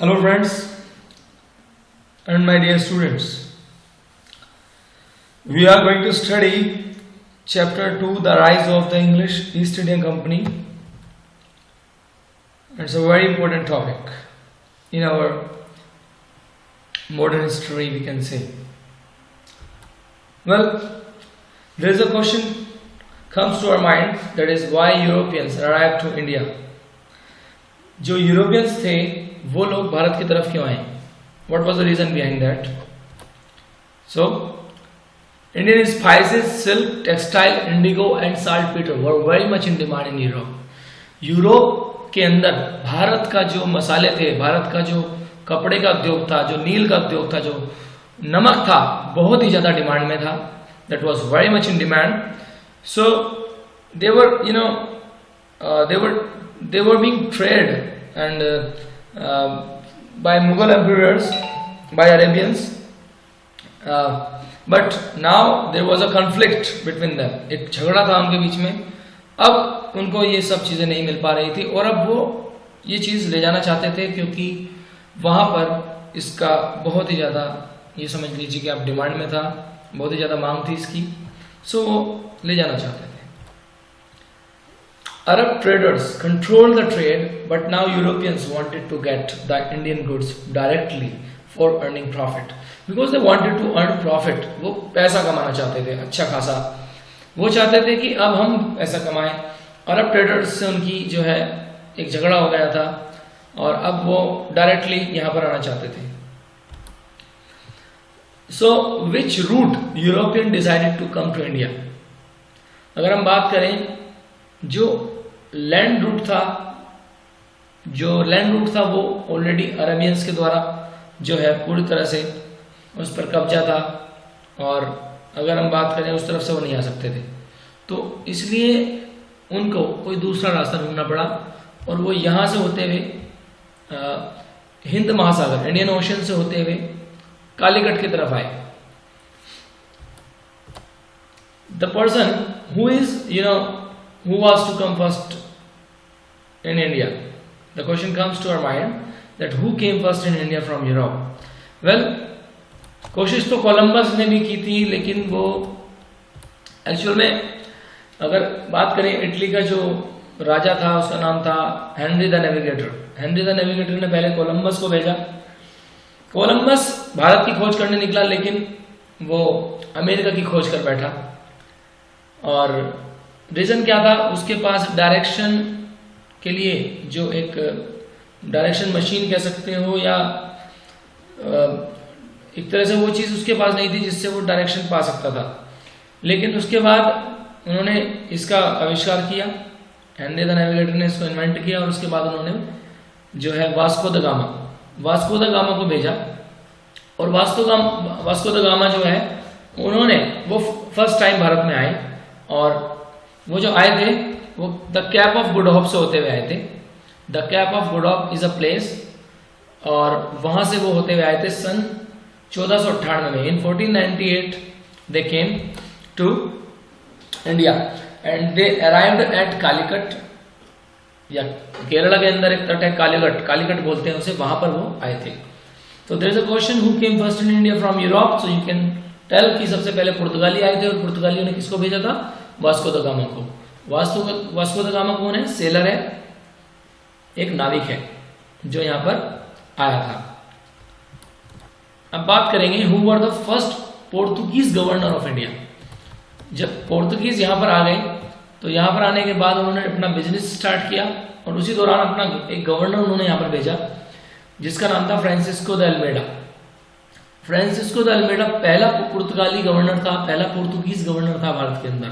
Hello friends and my dear students. We are going to study chapter 2, the rise of the English East India Company. It's a very important topic in our modern history, we can say. Well, there is a question comes to our mind, that is why Europeans arrived to India. जो Europeans थे वो लोग भारत की तरफ क्यों आए? What was the reason behind that? So, Indian spices, silk, textile, indigo and saltpeter were very much in demand in Europe. Europe के अंदर भारत का जो मसाले थे, भारत का जो कपड़े का उद्योग था, जो नील का उद्योग था, जो नमक था, बहुत ही ज्यादा डिमांड में था. That was very much in demand. So they were, they were being traded and by Mughal emperors, by Arabians, but now there was a conflict between them. एक झगड़ा था उनके बीच में. अब उनको ये सब चीजें नहीं मिल पा रही थी और अब वो ये चीज ले जाना चाहते थे क्योंकि वहां पर इसका बहुत ही ज्यादा, ये समझ लीजिए कि आप डिमांड में था, बहुत ही ज्यादा मांग थी इसकी, सो वो ले जाना चाहते थे. Arab traders controlled the trade, but now Europeans wanted to get the Indian goods directly for earning profit, because they wanted to earn profit. वो पैसा कमाना चाहते थे अच्छा खासा. वो चाहते थे कि अब हम पैसा कमाएं. अरब ट्रेडर्स से उनकी जो है एक झगड़ा हो गया था और अब वो डायरेक्टली यहाँ पर आना चाहते थे. So which route European decided to come to India? अगर हम बात करें, जो लैंड रूट था वो ऑलरेडी अरेबियंस के द्वारा जो है पूरी तरह से उस पर कब्जा था और अगर हम बात करें उस तरफ से वो नहीं आ सकते थे, तो इसलिए उनको कोई दूसरा रास्ता ढूंढना पड़ा और वो यहाँ से होते हुए हिंद महासागर, इंडियन ओशन से होते हुए कालीकट की तरफ आए. The person who was to come first in India? The question comes to our mind that who came first in India from Europe? Well, कोशिश तो कोलंबस ने भी की थी, लेकिन वो एक्चुअल में अगर बात करें, इटली का जो राजा था उसका नाम था Henry the navigator. Henry the navigator ने पहले कोलंबस को भेजा. कोलंबस भारत की खोज करने निकला, लेकिन वो अमेरिका की खोज कर बैठा. और रीजन क्या था? उसके पास डायरेक्शन के लिए जो एक डायरेक्शन मशीन कह सकते हो, या एक तरह से वो चीज़ उसके पास नहीं थी जिससे वो डायरेक्शन पा सकता था. लेकिन उसके बाद उन्होंने इसका आविष्कार किया. हेनरी द नेविगेटर ने इसको इन्वेंट किया और उसके बाद उन्होंने जो है वास्को द गामा को भेजा. और वास्को द गामा जो है, उन्होंने वो फर्स्ट टाइम भारत में आए और वो जो आए थे वो the cap of good hope से होते हुए आए थे. The cap of good hope is a place, और वहां से वो होते हुए आए थे सन 1498 में. In 1498 they came to India and they arrived at Calicut, या केरला के अंदर एक तट है कालीकट बोलते हैं उसे, वहां पर वो आए थे. तो there is a question, who came first in India from Europe? So you can tell कि सबसे पहले पुर्तगाली आए थे और पुर्तगालियों ने किसको भेजा था? वास्को द गामा को. वास्को द गामा कौन है? सेलर है, एक नाविक है जो यहां पर आया था. अब बात करेंगे who were the first Portuguese governor of India. जब पोर्तुगीज यहां पर आ गए तो यहां पर आने के बाद उन्होंने अपना बिजनेस स्टार्ट किया और उसी दौरान अपना एक गवर्नर उन्होंने यहां पर भेजा जिसका नाम था Francisco de Almeida. Francisco de Almeida पहला पुर्तगाली गवर्नर था, पहला पोर्तुगीज गवर्नर था भारत के अंदर,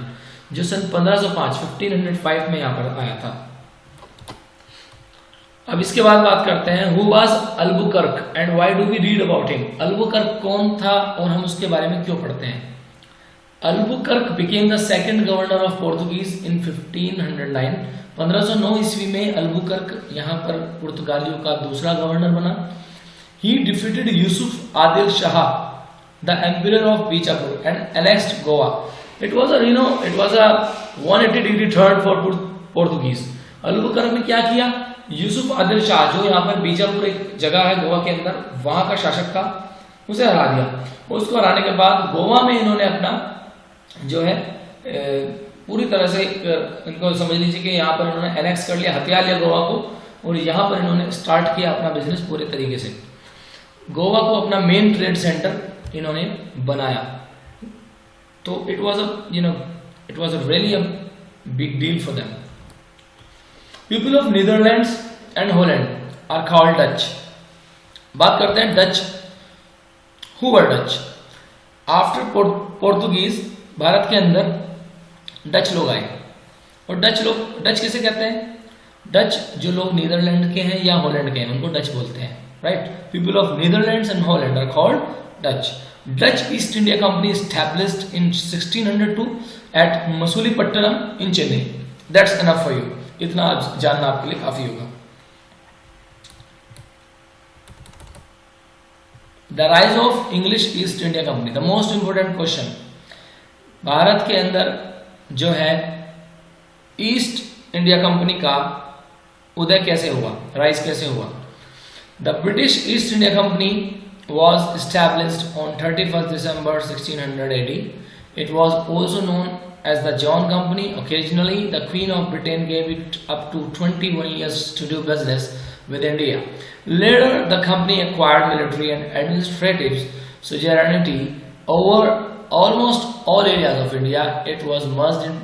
जो सन 1505 में यहां पर आया था. अब इसके बाद बात करते हैं, who was Albuquerque and why do we read about him? Albuquerque कौन था और हम उसके बारे में क्यों पढ़ते हैं? Albuquerque became the second governor of Portuguese in 1509. 1509 ईस्वी में अल्बुकर्क यहां पर पुर्तगालियों का दूसरा गवर्नर बना. He defeated Yusuf Adil Shah, the emperor of Bijapur, and annexed Goa. It was a 180-degree turn for Portuguese. Albuquerque ने क्या किया? यूसुफ आदिल शाह, जो यहाँ पर बीजापुर एक जगह है गोवा के अंदर, वहां का शासक था, उसे हरा दिया। उसको हराने के बाद गोवा में इन्होंने अपना जो है पूरी तरह से इनको समझ लीजिए कि यहाँ पर इन्होंने एनेक्स कर लिया, हथिया लिया गोवा को, और यहाँ पर इन्होंने स्टार्ट किया अपना बिजनेस पूरे तरीके से। गोवा को अपना मेन ट्रेड सेंटर इन्होंने बनाया। तो it was a really a big deal for them. People of Netherlands and Holland are called Dutch. बात करते हैं Dutch. Who were Dutch? After Portuguese Bharat के अंदर डच लोग आए। और डच किसे कहते हैं? डच जो लोग नीदरलैंड के हैं या हॉलैंड के हैं उनको डच बोलते हैं, right? People of Netherlands and Holland are called Dutch. Dutch East India company established in 1602 at Masulipatnam in Chennai. That's enough for you. इतना जानना आपके लिए काफी होगा। The rise of English East India company, the most important question. Bharat के अंदर जो है ईस्ट इंडिया कंपनी का उदय कैसे हुआ, राइज कैसे हुआ? The British east India company was established on 31st December 1600 AD. It was also known as the John Company. Occasionally, the Queen of Britain gave it up to 21 years to do business with India. Later, the company acquired military and administrative sovereignty over almost all areas of India. It was merged in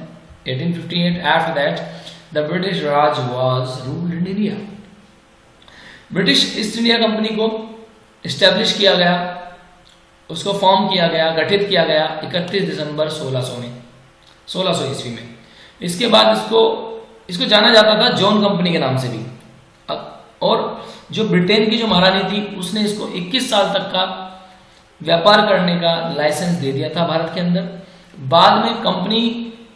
1858. After that, the British Raj was ruled in India. British East India Company को establish किया गया, उसको form किया गया, गठित किया गया 31 दिसंबर 1600 ईस्वी में। इसके बाद इसको जाना जाता था जॉन कंपनी के नाम से भी। और जो ब्रिटेन की जो महारानी थी उसने इसको 21 साल तक का व्यापार करने का लाइसेंस दे दिया था भारत के अंदर। बाद में कंपनी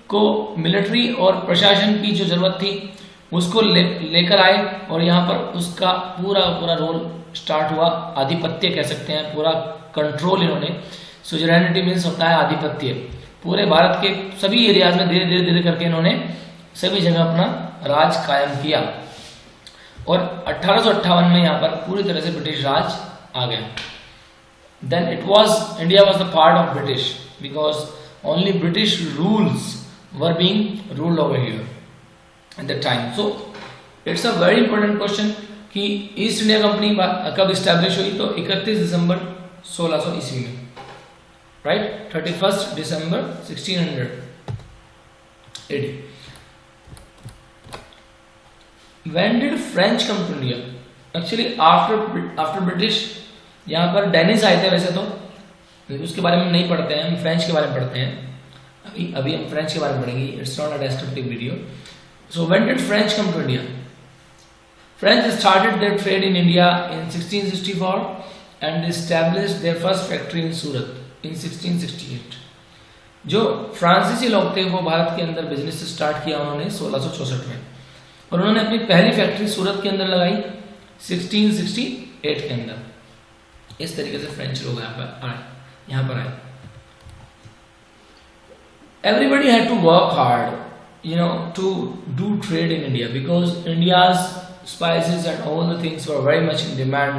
को मिलिट्री और प्रशासन की जो जरूरत थी उसको लेकर आए और यहाँ पर उसका पूरा रोल स्टार्ट हुआ। आधिपत्य कह सकते हैं, पूरा कंट्रोल इन्होंने। सुजरैनिटी मीन्स होता है आधिपत्य। पूरे भारत के सभी एरियाज में धीरे धीरे करके इन्होंने सभी जगह अपना राज कायम किया। और 1858 में यहाँ पर पूरी तरह से ब्रिटिश राज आ गया। Then India was the part of British because only British rules were being ruled over here at that time. So it's a very important question कि ईस्ट इंडिया कंपनी कब स्टैब्लिश हुई? तो 31 दिसंबर 1600 ईस्वी में, राइट? 31 दिसंबर 1600 AD। When did French come to India? Actually after British यहाँ पर डेनिस आए थे वैसे तो, लेकिन उसके बारे में नहीं पढ़ते हैं, हम फ्रेंच के बारे में पढ़ते हैं। अभी हम फ्रेंच के बारे में पढ़ेंगे। It's not a descriptive video. So when did French come to India? French started their trade in India in 1664 and established their first factory in Surat in 1668. जो फ्रांसीसी लोग थे वो भारत के अंदर बिजनेस स्टार्ट किया उन्होंने 1664 में, और उन्होंने अपनी पहली फैक्ट्री सूरत के अंदर लगाई 1668 के अंदर। इस तरीके से फ्रेंच लोग यहाँ पर आए। Everybody had to work hard, to do trade in India because India's spices and all the things were very much in demand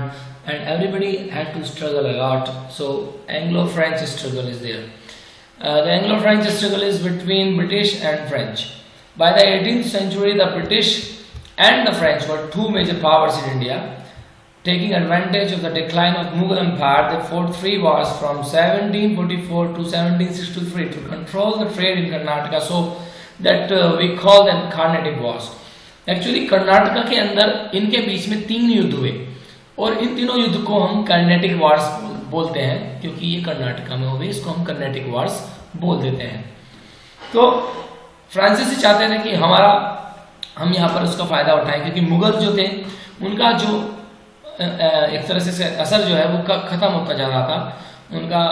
and everybody had to struggle a lot. So Anglo-French struggle is there. The Anglo-French struggle is between British and French. By the 18th century, the British and the French were two major powers in India. Taking advantage of the decline of Mughal Empire, they fought 3 wars from 1744 to 1763 to control the trade in Karnataka. So that we call them Carnatic Wars. Actually Karnataka के अंदर इनके बीच में 3 युद्ध हुए और इन तीनों युद्ध को हम कर्नेटिक वार्स बोलते हैं क्योंकि ये कर्नाटका में हुए, इसको हम कर्नेटिक वार्स बोल देते हैं। तो फ्रांसीसी चाहते थे कि हम यहाँ पर उसका फायदा उठाएं क्योंकि मुगल जो थे उनका जो एक तरह से असर जो है वो खत्म होता जा रहा था। उनका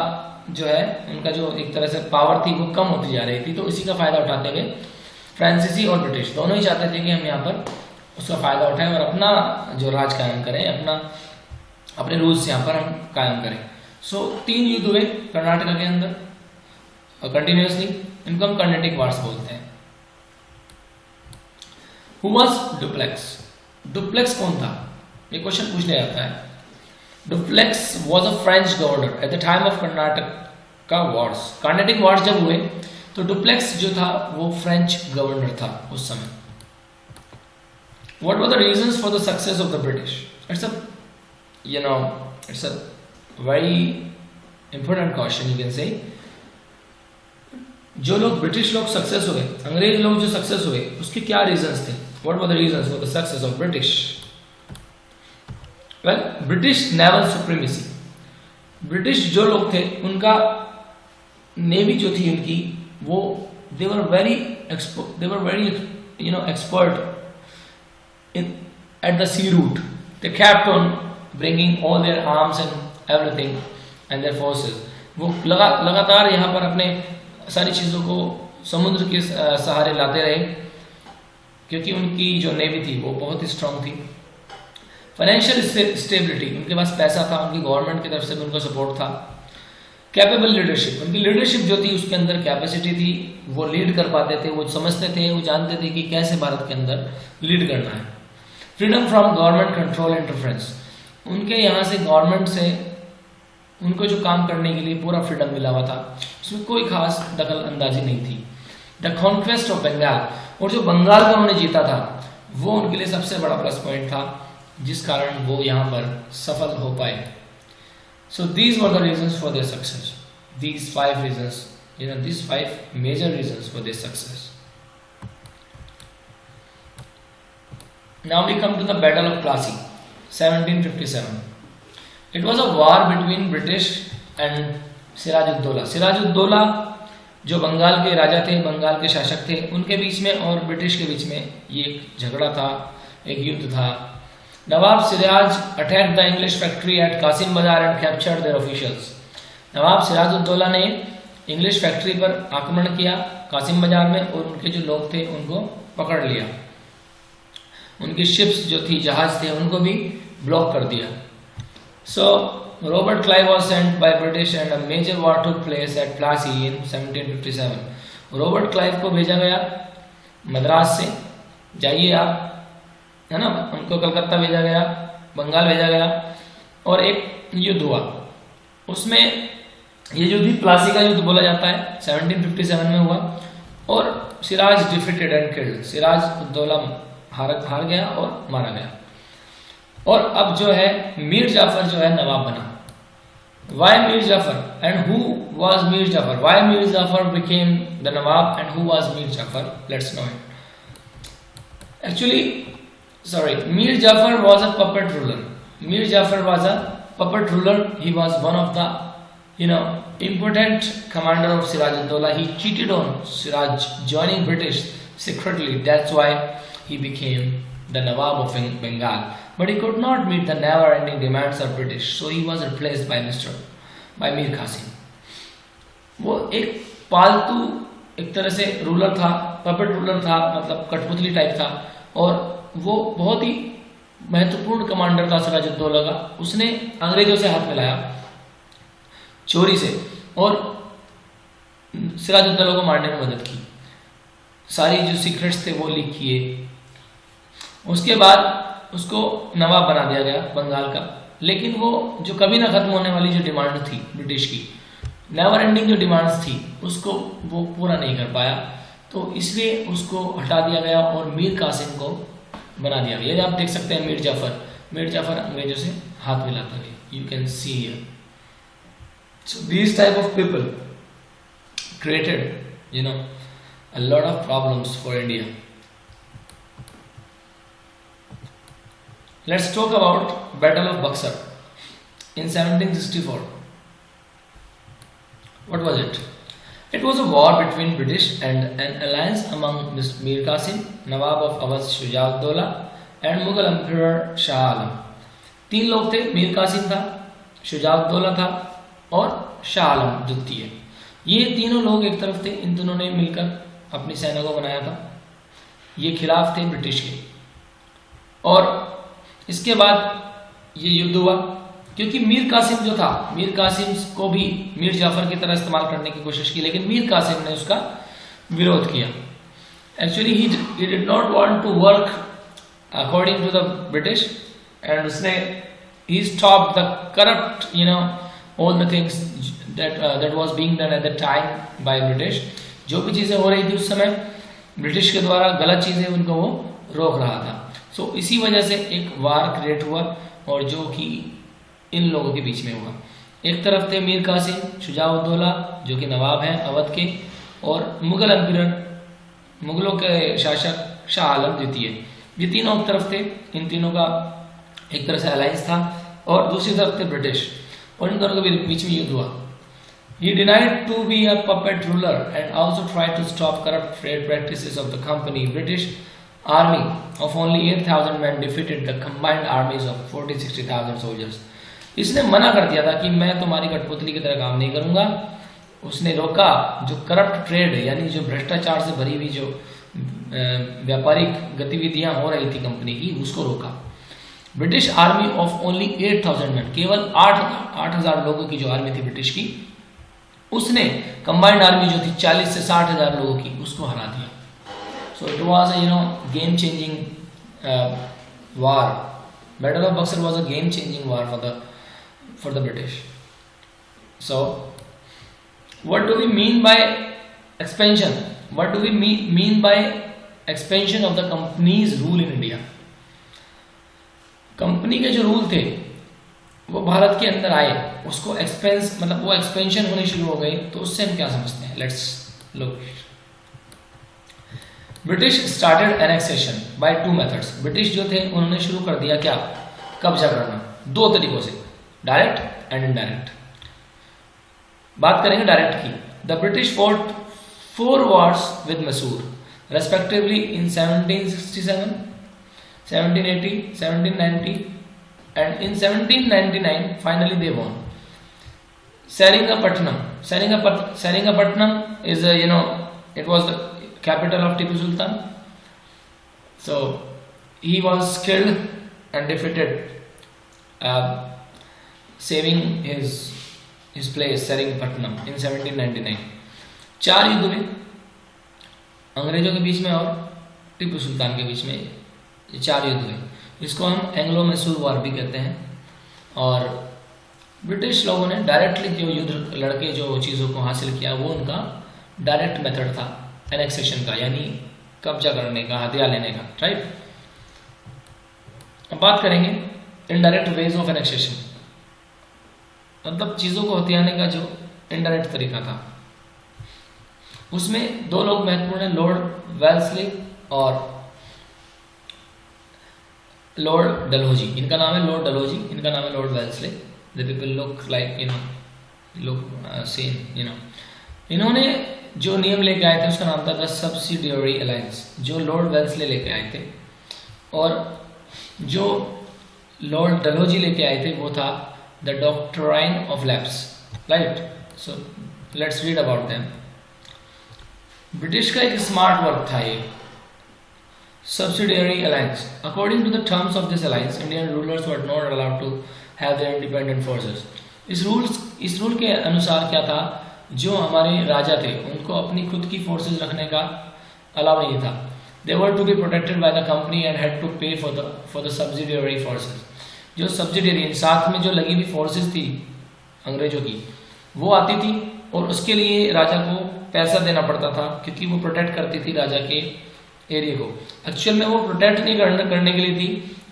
जो एक तरह से पावर थी वो कम होती जा रही थी। तो इसी का फायदा उठाते हुए फ्रांसीसी और ब्रिटिश दोनों ही चाहते थे कि हम यहाँ पर उसका फायदा उठाएं और अपना जो राज कायम करें, अपने रूल्स यहाँ पर हम कायम करें। सो 3 युद्ध हुए कर्नाटका के अंदर कंटिन्यूसली, इनको हम कर्नेटिक वार्स बोलते हैं। Who was duplex? डुप्लेक्स कौन था, ये क्वेश्चन पूछ लिया जाता है। Duplex was a French governor eight the time of Karnataka Wars. Carnatic Wars जब हुए तो डुप्लेक्स जो था वो फ्रेंच गवर्नर था उस समय। What were the reasons for the success of the British? It's a very important question, you can say. जो लोग ब्रिटिश लोग सक्सेस हुए, अंग्रेज लोग जो सक्सेस हुए, उसके क्या रीजंस थे? What were the reasons for the success of British? Well, British naval supremacy. British जो लोग थे उनका नेवी जो थी उनकी वो they were very expert at the sea route. They kept on bringing all their arms and everything and their forces. वो लगातार यहाँ पर अपने सारी चीज़ों को समुद्र के सहारे लाते रहे, क्योंकि उनकी जो नेवी थी वो बहुत ही स्ट्रांग थी। फाइनेंशियल स्टेबिलिटी, उनके पास पैसा था, उनकी गवर्नमेंट की तरफ से भी उनको सपोर्ट था। कैपेबल लीडरशिप, उनकी लीडरशिप जो थी उसके अंदर कैपेसिटी थी, वो लीड कर पाते थे, वो समझते थे, वो जानते थे कि कैसे भारत के अंदर लीड करना है। Freedom from government control interference, उनके यहाँ से गवर्नमेंट से उनको जो काम करने के लिए पूरा फ्रीडम मिला हुआ था, उसमें कोई खास दखल अंदाजी नहीं थी। द कॉन्क्वेस्ट ऑफ बंगाल, और जो बंगाल का उन्होंने जीता था वो उनके लिए सबसे बड़ा प्लस पॉइंट था, जिस कारण वो यहाँ पर सफल हो पाए। So these were the reasons for their success, these 5 reasons, these 5 major reasons for their success. Now we come to the Battle of Plassey, 1757. It was a war between British and Sirajuddaula. Sirajuddaula जो बंगाल के राजा थे, बंगाल के शासक थे, उनके बीच में और British के बीच में ये एक झगड़ा था, एक युद्ध था। Nawab Siraj attacked the English factory at Kasim Bazar and captured their officials. Nawab Sirajuddaulah ने इंग्लिश फैक्ट्री पर आक्रमण किया कासिम बाजार में, और उनके जो लोग थे उनको पकड़ लिया। उनकी शिप्स जो थी, जहाज थे, उनको भी ब्लॉक कर दिया। So Robert Clive was sent by British and a major war took place at Plassey in 1757। Robert Clive को भेजा गया मद्रास से, जाइए आप, है ना, उनको कलकत्ता भेजा गया, बंगाल भेजा गया, और एक युद्ध हुआ। उसमें ये युद्ध भी प्लासी का युद्ध बोला जाता है, 1757 में हुआ, और Siraj defeated and killed. Sirajuddaula हार गया और मारा गया। और अब जो है मीर जाफर जो है नवाब बना। Why Mir Jafar and who was Mir Jafar? Why Mir Jafar became the nawab and who was Mir Jafar? Let's know it. Actually Mir Jafar was a puppet ruler. Mir Jafar was a puppet ruler. He was one of the important commander of Sirajuddaulah. He cheated on Siraj, joining British secretly. That's why he became the Nawab of Bengal. But he could not meet the never-ending demands of British, so he was replaced by Mir Qasim. वो एक पालतू एक तरह से ruler था, puppet ruler था, मतलब कठपुतली टाइप था, और वो बहुत ही महत्वपूर्ण कमांडर था सिराजुद्दौला का। उसने अंग्रेजों से हाथ मिलाया चोरी से, और सिराजुद्दौला को मारने में मदद की। सारी जो सीक्रेट्स थे वो लीक किए। उसके बाद उसको नवाब बना दिया गया बंगाल का। लेकिन वो जो कभी ना खत्म होने वाली जो डिमांड थी ब्रिटिश की, नेवर एंडिंग जो डिमांड्स थी, उसको वो पूरा नहीं कर पाया, तो इसलिए उसको हटा दिया गया और मीर कासिम को बना दिया गया। ये आप देख सकते हैं मीर जाफर अंग्रेजों से हाथ मिलाता गया। You can see here. So these type of people created a lot of problems for India. Let's talk about Battle of Buxar in 1764. What was it? It was a war between British and an alliance among Mir Qasim, Nawab of Awadh Shuja-ud-Dawla, and Mughal Emperor Shah Alam. 3 लोग थे, मीर कासिम था, शुजा-उद-दौला था और शाह आलम द्वितीय। ये तीनों लोग एक तरफ थे, इन दोनों ने मिलकर अपनी सेना को बनाया था। ये खिलाफ थे ब्रिटिश के। और इसके बाद ये युद्ध हुआ, क्योंकि मीर कासिम जो था, मीर कासिम को भी मीर जाफर की तरह इस्तेमाल करने की कोशिश की, लेकिन मीर कासिम ने उसका विरोध किया। Actually he did not want to work according to the British, and उसने he stop the corrupt all the things that was being done at the time by British. जो भी चीज़ें हो रही थी उस समय ब्रिटिश के द्वारा गलत चीज़ें उनको वो रोक रहा था। सो इसी वजह से एक वार क्रिएट हुआ, और जो कि इन लोगों के बीच में हुआ। एक तरफ थे मीर कासिम शुजाउद्दौला जो कि नवाब हैं अवध के, और मुगल एम्पियर, मुगलों के शासक शाह आलम द्वितीय, ये तीनों एक तरफ थे। इन तीनों का एक तरह से अलायंस था, और दूसरी तरफ थे ब्रिटिश, और इन दोनों के बीच में युद्ध हुआ। He denied to be a puppet ruler and also tried to stop corrupt trade practices of the company. British army of only 8,000 men defeated the combined armies of 40-60,000 soldiers. इसने मना कर दिया था कि मैं तुम्हारी कठपुतली की तरह काम नहीं करूंगा। उसने रोका जो करप्ट ट्रेड यानी जो भ्रष्टाचार से भरी हुई जो व्यापारिक गतिविधियां हो रही थी कंपनी की, उसको रोका। British army of only 8,000 man, केवल 8,000 लोगों की जो आर्मी थी ब्रिटिश की, उसने कंबाइंड आर्मी जो थी 40 से 60,000 लोगों की, उसको हरा दिया। So it was game changing war. Battle of Buxar was a game changing war for the British. So what do we mean by expansion? What do we mean by expansion of the company's rule in India? Company के जो rule थे वो भारत के अंदर आए, उसको expense मतलब वो एक्सपेंशन होने शुरू हो गई। तो उससे हम क्या समझते हैं? Let's look. British started annexation by two methods. British जो थे उन्होंने शुरू कर दिया क्या? कब्जा करना, दो तरीकों से, डायरेक्ट एंड इनडायरेक्ट। बात करेंगे डायरेक्ट की। The British fought 4 wars with Mysore respectively in 1767, 1780, 1790 and in 1799 finally they won. Seringapatam is it was the capital of Tipu Sultan. So he was killed and defeated, saving his place Seringapatam in 1799. 4 युद्ध हुए अंग्रेजों के बीच में और टीपू सुल्तान के बीच में, ये 4 युद्ध हुए। इसको हम एंग्लो मैसूर वार भी कहते हैं। और ब्रिटिश लोगों ने डायरेक्टली जो युद्ध लड़के जो चीज़ों को हासिल किया वो उनका डायरेक्ट मेथड था एनेक्सेशन का, यानी कब्जा करने का, हथियार लेने का, राइट। अब बात करेंगे इनडायरेक्ट वेज ऑफ एनेक्सेशन, मतलब चीज़ों को हथियाने का जो इनडायरेक्ट तरीका था। उसमें 2 लोग महत्वपूर्ण हैं, लॉर्ड वेल्सली और लॉर्ड डलहौजी। इनका नाम है लॉर्ड डलहौजी, इनका नाम है Lord Wellesley. The people look like look same. इन्होंने जो नियम लेके आए थे उसका नाम था द सब्सिडियरी अलायंस, जो लॉर्ड वेल्सली लेके आए थे। और जो लॉर्ड डलहौजी लेके आए थे वो था the doctrine of lapse, right. So let's read about them. British का एक स्मार्ट वर्क था ये subsidiary alliance. According to the terms of this alliance, Indian rulers were not allowed to have their independent forces. इस rule के अनुसार क्या था, जो हमारे राजा थे उनको अपनी खुद की फोर्सेस रखने का अलाउ नहीं था। They were to be protected by the company and had to pay for the subsidiary forces. जो subsidiary साथ में जो लगी हुई फोर्सेस थी अंग्रेजों की, वो आती थी और उसके लिए राजा को पैसा देना पड़ता था, क्योंकि वो प्रोटेक्ट करती थी राजा के एरिया को। एक्चुअल में वो प्रोटेक्ट नहीं करने के लिए थी,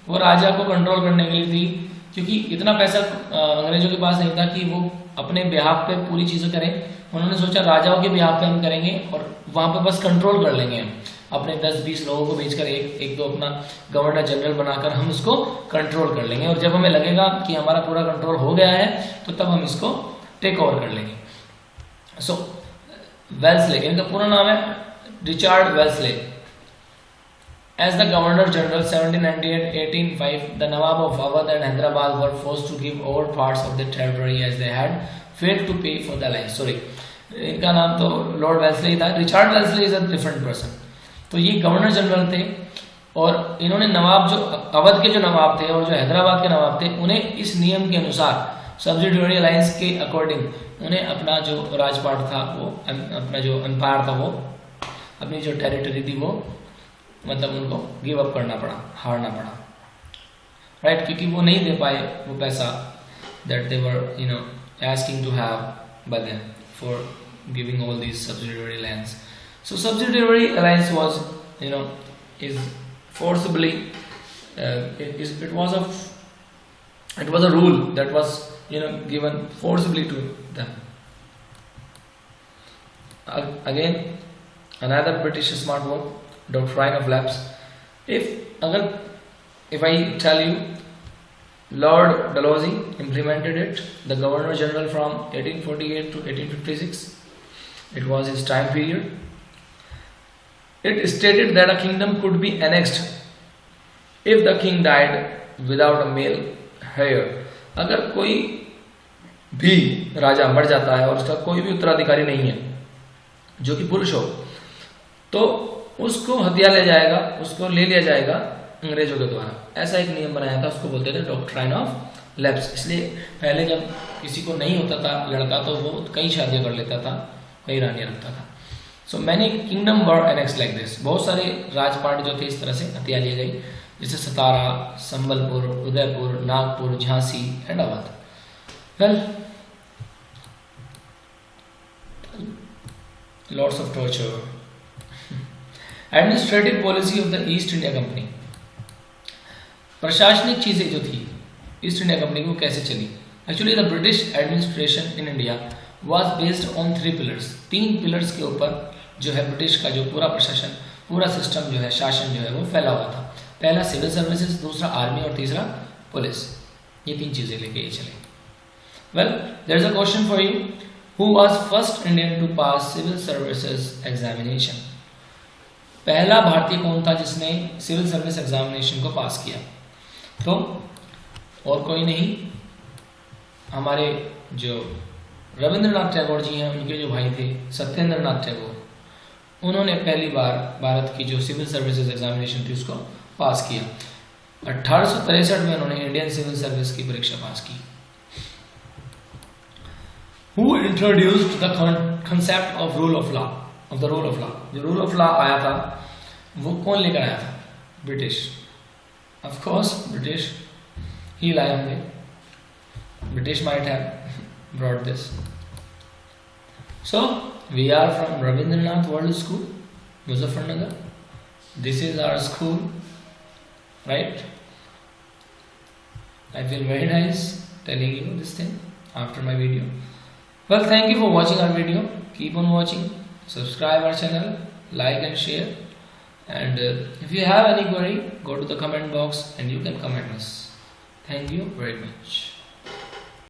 वो राजा को कंट्रोल करने के लिए थी, क्योंकि इतना पैसा अंग्रेजों के पास नहीं था कि वो अपने बिहाफ पे पूरी चीज़ें करें। उन्होंने सोचा राजाओं के बिहाफ पे हम करेंगे और वहाँ पे बस कंट्रोल कर लेंगे हम, अपने 10-20 लोगों को भेजकर एक दो अपना गवर्नर जनरल बनाकर हम इसको कंट्रोल कर लेंगे, और जब हमें लगेगा कि हमारा पूरा कंट्रोल हो गया है तो तब हम इसको टेक ओवर कर लेंगे। सो वेल्सले, इनका पूरा नाम है Richard Wellesley. As the Governor General 1798-1805, the Nawab of Awadh and Hyderabad were forced to give over parts of their territory as they had failed to pay for the alliance. Sorry, इनका नाम तो Lord Wellesley था। Richard Wellesley is a different person. तो ये governor general थे और इन्होंने नवाब जो अवध के जो नवाब थे और जो हैदराबाद के नवाब थे, उन्हें इस नियम के अनुसार सब्सिडियरी अलायंस के अकॉर्डिंग उन्हें अपना जो राजपाट था, वो अपना जो एम्पायर था, वो अपनी जो टेरिटरी थी वो मतलब उनको गिव अप करना पड़ा, हारना पड़ा, राइट, क्योंकि वो नहीं दे पाए वो पैसा that they were you know asking to have by them for giving all these subsidiary lands. So subsidiary alliance was is forcibly it was a rule that was given forcibly to them. Again another British smart work, doctrine of lapse. If I tell you Lord Dalhousie implemented it, the Governor General from 1848 to 1856. It was his time period. It stated that a kingdom could be annexed if the king died without a male heir. अगर कोई भी राजा मर जाता है और उसका कोई भी उत्तराधिकारी नहीं है जो कि पुरुष हो, तो उसको हत्या ले जाएगा, उसको ले लिया जाएगा अंग्रेजों के द्वारा। ऐसा एक नियम बनाया था, उसको बोलते थे डॉक्ट्राइन ऑफ लैप्स। इसलिए पहले जब किसी को नहीं होता था लड़का तो वो कई शादियां कर लेता था, कई रानियां रखता था। So many kingdom were annex like this. बहुत सारे राजपाट जो थे इस तरह से हत्या ली गई, जैसे Satara, Sambalpur, Udaipur, Nagpur, Jhansi and Awadh. Well lots of torture. Administrative policy of the East India Company. प्रशासनिक चीज़ें जो थी ईस्ट इंडिया कंपनी की वो कैसे चली। Actually the British administration in India was based on 3 pillars. 3 pillars के ऊपर जो है ब्रिटिश का जो पूरा प्रशासन, पूरा सिस्टम जो है, शासन जो है वो फैला हुआ था। पहला सिविल सर्विसेज, दूसरा आर्मी और तीसरा पुलिस। ये 3 चीज़ें लेके ये चले। Well there is a question for you, who was first Indian to pass civil services examination. पहला भारतीय कौन था जिसने सिविल सर्विस एग्जामिनेशन को पास किया। तो और कोई नहीं, हमारे जो रविंद्रनाथ टैगोर जी हैं, उनके जो भाई थे सत्येंद्रनाथ टैगोर, उन्होंने पहली बार भारत की जो सिविल सर्विसेज एग्जामिनेशन थी उसको पास किया। 1863 में उन्होंने इंडियन सिविल सर्विस की परीक्षा पास की। Who introduced the concept of rule of law, of the rule of law. जो रूल ऑफ लॉ आया था वो कौन लेकर आया था? ब्रिटिश। Of course, British ही लाए होंगे। British might have brought this. So we are from Rabindranath World School, Muzaffarnagar. This is our school, right? I feel very nice telling you this thing after my video. Well, thank you for watching our video. Keep on watching. Subscribe our channel, like and share. And if you have any query, go to the comment box and you can comment us. Thank you very much.